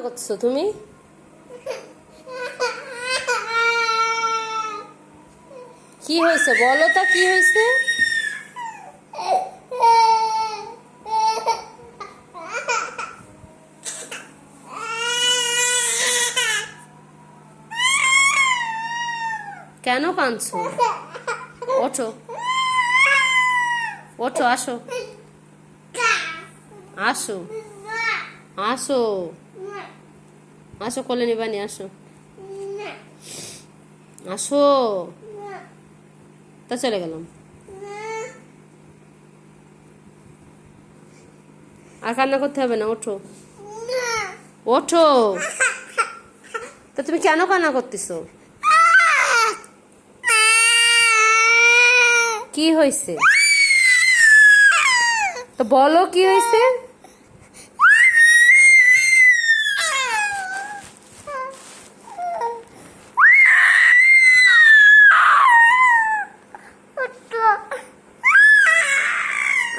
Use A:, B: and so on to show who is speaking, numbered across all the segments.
A: করছো তুমি? কি হয়েছে বলো তো, কি হয়েছে? কেন কাঁদছো? ওঠো, ওঠো, আসো, আসো, আসো, আসো, কোলে নিবানি, আসো, আসো। তা চলে গেলাম। আর কান্না করতে হবে না, ওঠো, ওঠো। তা তুমি কেন কান্না করতেছো? কি হয়েছে তো বলো, কি হয়েছে?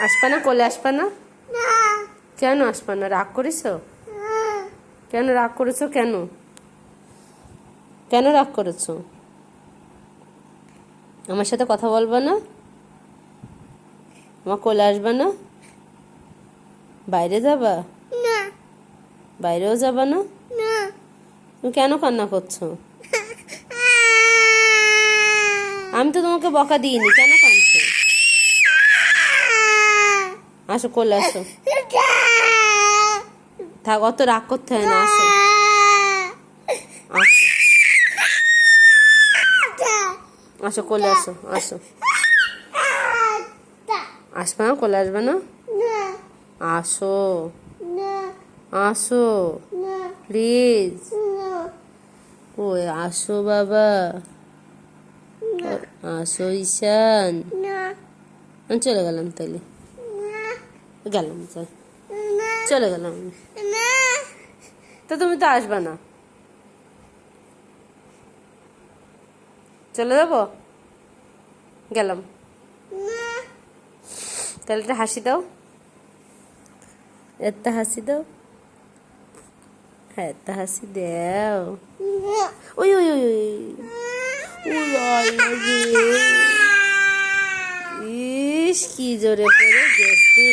A: আসবা না, কোলে আসবা না? কেন আসবা না? রাগ করেছো? কেন রাগ করেছো? কেন কেন রাগ করেছো? আমার সাথে কথা বলবা না? আমার কোলে আসবা না? বাইরে যাবা? বাইরেও যাবা না? তুমি কেন কান্না করছো? আমি তো তোমাকে বকা দিইনি, কেন কাঁদছো? আসো, কোলে আসো। থাক, অত রাগ করতে হয় না, আসো, আসো, আসো, কোলে আসো, আসো। আসবে না? কোলে আসবে না? আসো, আসো, প্লিজ। ওই আসো বাবা, আসো ঈশান। আমি চলে গেলাম তাহলে, গেলাম, চলে গেলাম। তো তুমি তো আসবে না, চলে যাবো, গেলাম। তাহলে একটা হাসি দাও, একটা হাসি দাও, হ্যাঁ একটা হাসি দাও। ওই ওই ওই ওই, ইস কি জোরে পড়ে গেছে।